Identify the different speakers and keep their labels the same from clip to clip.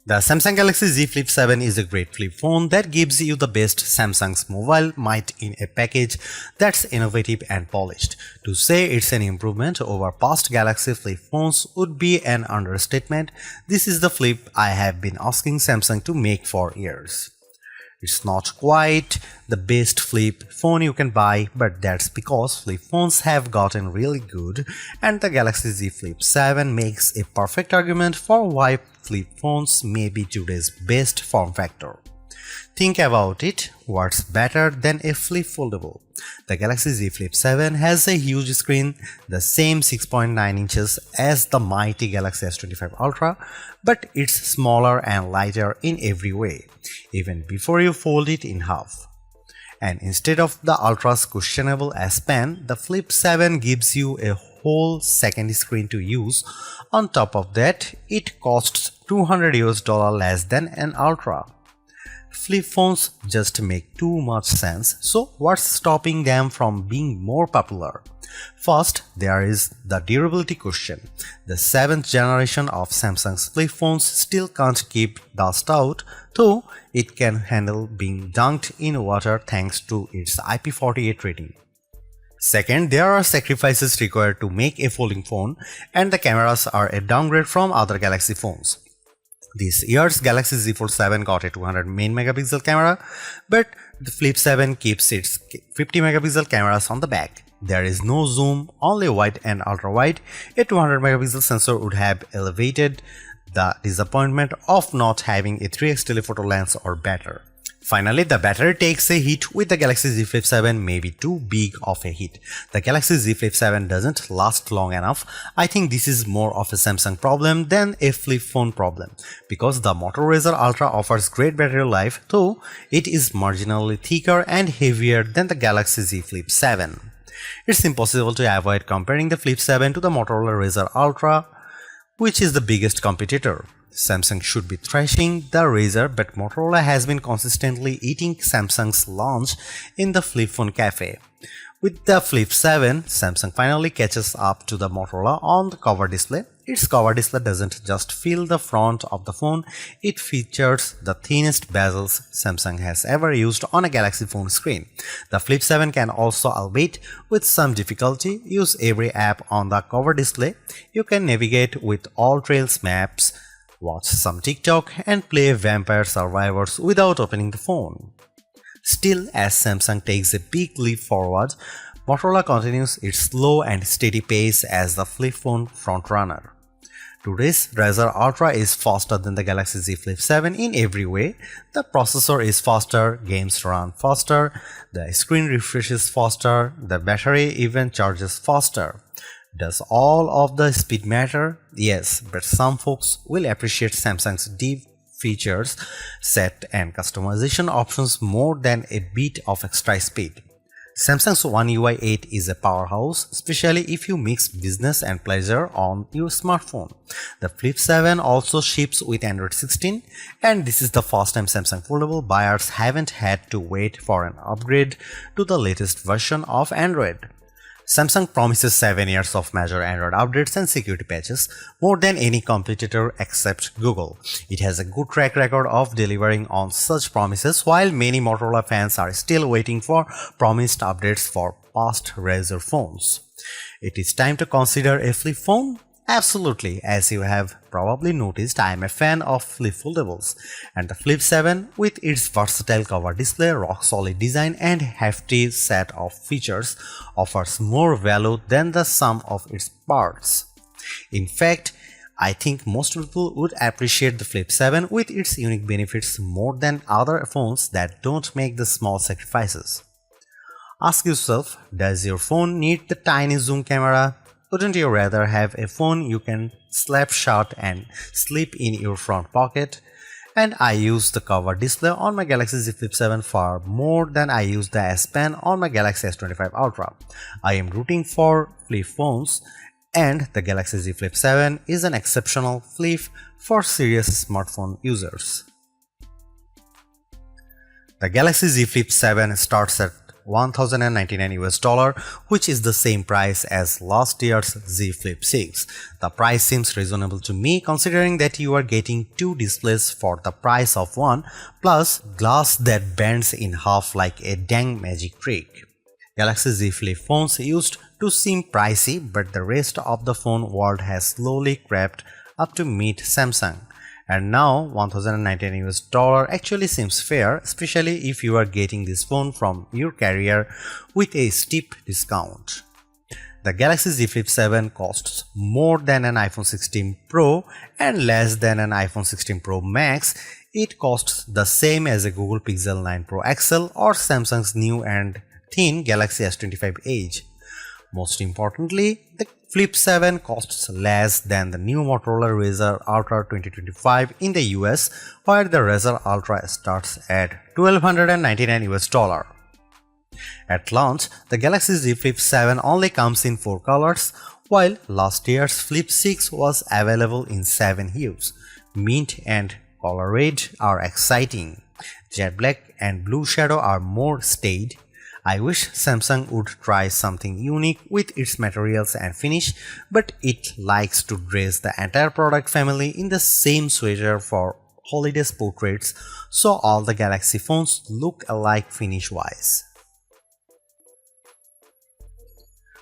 Speaker 1: The Samsung Galaxy Z Flip 7 is a great flip phone that gives you the best Samsung's mobile might in a package that's innovative and polished. To say it's an improvement over past Galaxy flip phones would be an understatement. This is the flip I have been asking Samsung to make for years. It's not quite the best flip phone you can buy, but that's because flip phones have gotten really good, and the Galaxy Z Flip 7 makes a perfect argument for why flip phones may be today's best form factor. Think about it, what's better than a flip foldable? The Galaxy Z Flip 7 has a huge screen, the same 6.9 inches as the mighty Galaxy S25 Ultra, but it's smaller and lighter in every way, even before you fold it in half. And instead of the Ultra's questionable S Pen, the Flip 7 gives you a whole second screen to use. On top of that, it costs $200 less than an Ultra. Flip phones just make too much sense, so what's stopping them from being more popular? First, there is the durability question. The 7th generation of Samsung's flip phones still can't keep dust out, though it can handle being dunked in water thanks to its IP48 rating. Second, there are sacrifices required to make a folding phone, and the cameras are a downgrade from other Galaxy phones. This year's Galaxy Z Fold 7 got a 200 main megapixel camera, but the Flip 7 keeps its 50 megapixel cameras on the back. There is no zoom, only wide and ultra wide. A 200 megapixel sensor would have elevated the disappointment of not having a 3x telephoto lens or better. Finally, the battery takes a hit with the Galaxy Z Flip 7, maybe too big of a hit. The Galaxy Z Flip 7 doesn't last long enough. I think this is more of a Samsung problem than a flip phone problem, because the Moto Razr Ultra offers great battery life, though it is marginally thicker and heavier than the Galaxy Z Flip 7. It's impossible to avoid comparing the Flip 7 to the Motorola Razr Ultra, which is the biggest competitor. Samsung should be thrashing the Razr, but Motorola has been consistently eating Samsung's lunch in the flip phone cafe. With the Flip 7, Samsung finally catches up to the Motorola on the cover display. Its cover display doesn't just fill the front of the phone, it features the thinnest bezels Samsung has ever used on a Galaxy phone screen. The Flip 7 can also, albeit with some difficulty, use every app on the cover display. You can navigate with all Trails maps, watch some TikTok, and play Vampire Survivors without opening the phone. Still, as Samsung takes a big leap forward, Motorola continues its slow and steady pace as the flip phone frontrunner. Today's Razr Ultra is faster than the Galaxy Z Flip 7 in every way. The processor is faster, games run faster, the screen refreshes faster, the battery even charges faster. Does all of the speed matter? Yes, but some folks will appreciate Samsung's deep features set and customization options more than a bit of extra speed. Samsung's One UI 8 is a powerhouse, especially if you mix business and pleasure on your smartphone. The Flip 7 also ships with Android 16, and this is the first time Samsung Foldable buyers haven't had to wait for an upgrade to the latest version of Android. Samsung promises 7 years of major Android updates and security patches, more than any competitor except Google. It has a good track record of delivering on such promises, while many Motorola fans are still waiting for promised updates for past Razr phones. It is time to consider a flip phone? Absolutely, as you have probably noticed, I am a fan of flip foldables, and the Flip 7, with its versatile cover display, rock-solid design, and hefty set of features, offers more value than the sum of its parts. In fact, I think most people would appreciate the Flip 7 with its unique benefits more than other phones that don't make the small sacrifices. Ask yourself, does your phone need the tiny zoom camera? Wouldn't you rather have a phone you can slap shut and slip in your front pocket? And I use the cover display on my Galaxy Z Flip 7 far more than I use the S Pen on my Galaxy S25 Ultra. I am rooting for flip phones, and the Galaxy Z Flip 7 is an exceptional flip for serious smartphone users. The Galaxy Z Flip 7 starts at $1,099 US, which is the same price as last year's Z Flip 6. The price seems reasonable to me considering that you are getting two displays for the price of one, plus glass that bends in half like a dang magic trick. Galaxy Z Flip phones used to seem pricey, but the rest of the phone world has slowly crept up to meet Samsung. And now $1,099 US actually seems fair, especially if you are getting this phone from your carrier with a steep discount. The Galaxy Z Flip 7 costs more than an iPhone 16 Pro and less than an iPhone 16 Pro Max. It costs the same as a Google Pixel 9 Pro XL or Samsung's new and thin Galaxy S25 Edge. Most importantly, the Flip 7 costs less than the new Motorola Razr Ultra 2025 in the US, where the Razr Ultra starts at $1,299 US. At launch, the Galaxy Z Flip 7 only comes in 4 colors, while last year's Flip 6 was available in 7 hues. Mint and color red are exciting. Jet black and blue shadow are more staid. I wish Samsung would try something unique with its materials and finish, but it likes to dress the entire product family in the same sweater for holiday portraits, so all the Galaxy phones look alike finish-wise.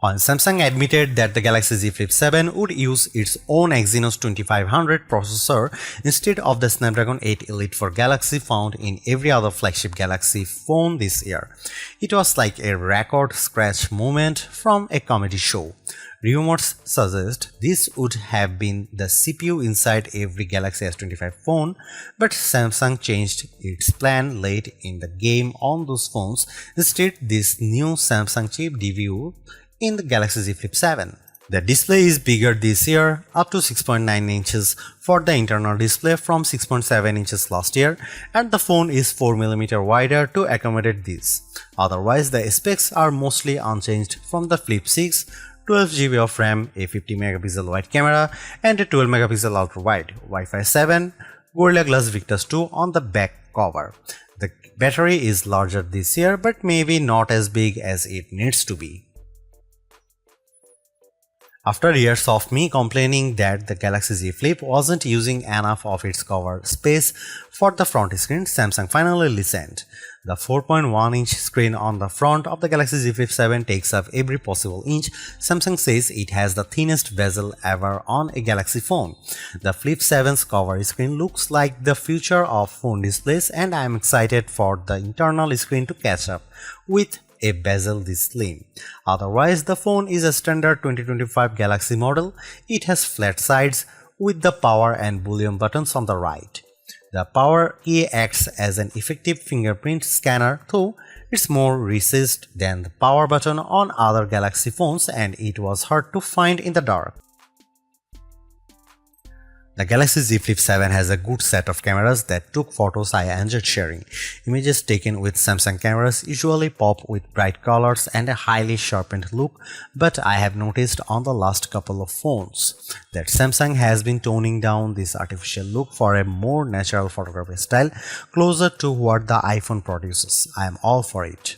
Speaker 1: While Samsung admitted that the Galaxy Z Flip 7 would use its own Exynos 2500 processor instead of the Snapdragon 8 Elite for Galaxy found in every other flagship Galaxy phone this year, it was like a record scratch moment from a comedy show. Rumors suggest this would have been the CPU inside every Galaxy S25 phone, but Samsung changed its plan late in the game on those phones. Instead, this new Samsung chip debuted in the Galaxy Z Flip 7. The display is bigger this year, up to 6.9 inches for the internal display from 6.7 inches last year, and the phone is 4mm wider to accommodate this. Otherwise, the specs are mostly unchanged from the Flip 6, 12GB of RAM, a 50MP wide camera, and a 12MP ultra-wide, Wi-Fi 7, Gorilla Glass Victus 2 on the back cover. The battery is larger this year, but maybe not as big as it needs to be. After years of me complaining that the Galaxy Z Flip wasn't using enough of its cover space for the front screen, Samsung finally listened. The 4.1-inch screen on the front of the Galaxy Z Flip 7 takes up every possible inch. Samsung says it has the thinnest bezel ever on a Galaxy phone. The Flip 7's cover screen looks like the future of phone displays, and I am excited for the internal screen to catch up with a bezel this slim. Otherwise, the phone is a standard 2025 Galaxy model. It has flat sides with the power and volume buttons on the right. The power key acts as an effective fingerprint scanner, though it's more recessed than the power button on other Galaxy phones, and it was hard to find in the dark. The Galaxy Z Flip 7 has a good set of cameras that took photos I enjoyed sharing. Images taken with Samsung cameras usually pop with bright colors and a highly sharpened look, but I have noticed on the last couple of phones that Samsung has been toning down this artificial look for a more natural photography style, closer to what the iPhone produces. I am all for it.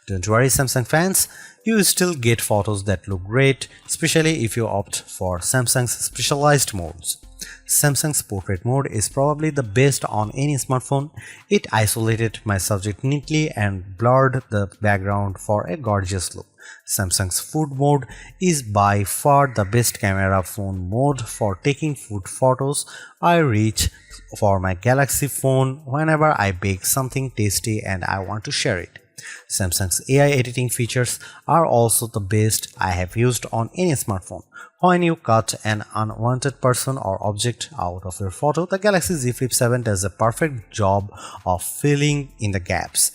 Speaker 1: Don't worry, Samsung fans, you still get photos that look great, especially if you opt for Samsung's specialized modes. Samsung's portrait mode is probably the best on any smartphone. It isolated my subject neatly and blurred the background for a gorgeous look. Samsung's food mode is by far the best camera phone mode for taking food photos. I reach for my Galaxy phone whenever I bake something tasty and I want to share it. Samsung's AI editing features are also the best I have used on any smartphone. When you cut an unwanted person or object out of your photo, the Galaxy Z Flip 7 does a perfect job of filling in the gaps.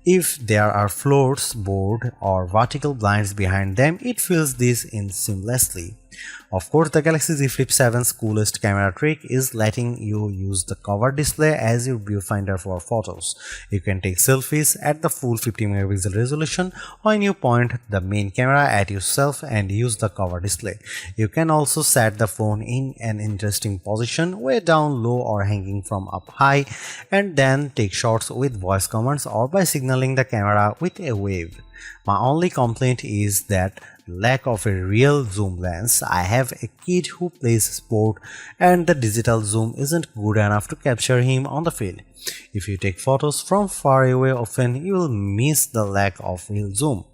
Speaker 1: If there are floors, board, or vertical blinds behind them, it fills this in seamlessly. Of course, the Galaxy Z Flip 7's coolest camera trick is letting you use the cover display as your viewfinder for photos. You can take selfies at the full 50 megapixel resolution when you point the main camera at yourself and use the cover display. You can also set the phone in an interesting position, way down low or hanging from up high, and then take shots with voice commands or by signaling the camera with a wave. My only complaint is that lack of a real zoom lens. I have a kid who plays sport and the digital zoom isn't good enough to capture him on the field. If you take photos from far away often, you will miss the lack of real zoom.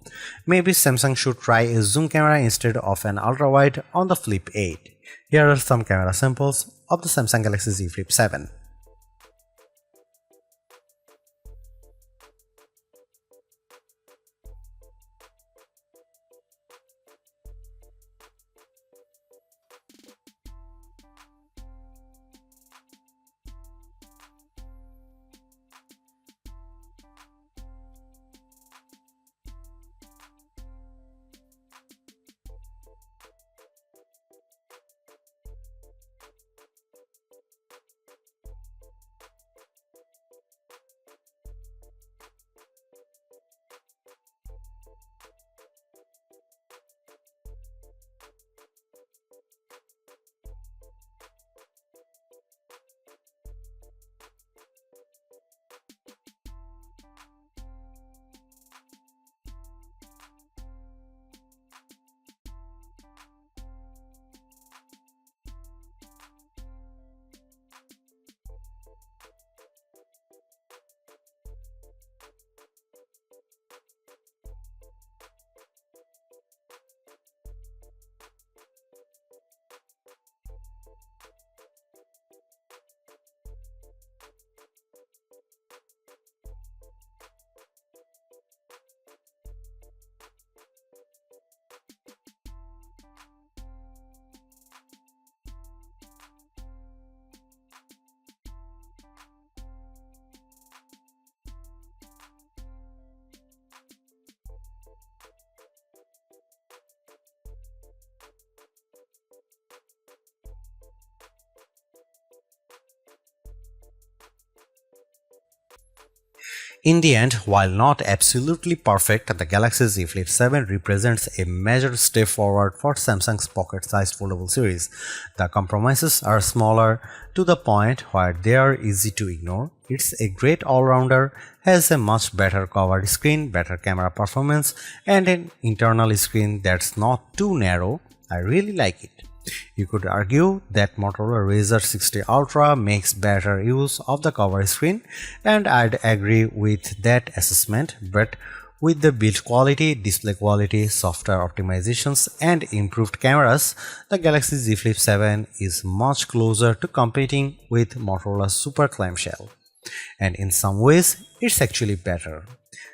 Speaker 1: Maybe Samsung should try a zoom camera instead of an ultra-wide on the Flip 8. Here are some camera samples of the Samsung Galaxy Z Flip 7. In the end, while not absolutely perfect, the Galaxy Z Flip 7 represents a major step forward for Samsung's pocket-sized foldable series. The compromises are smaller to the point where they are easy to ignore. It's a great all-rounder, has a much better covered screen, better camera performance, and an internal screen that's not too narrow. I really like it. You could argue that Motorola Razr 60 Ultra makes better use of the cover screen, and I'd agree with that assessment, but with the build quality, display quality, software optimizations, and improved cameras, the Galaxy Z Flip 7 is much closer to competing with Motorola's Super Clamshell. And in some ways, it's actually better.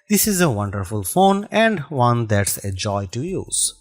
Speaker 1: This is a wonderful phone and one that's a joy to use.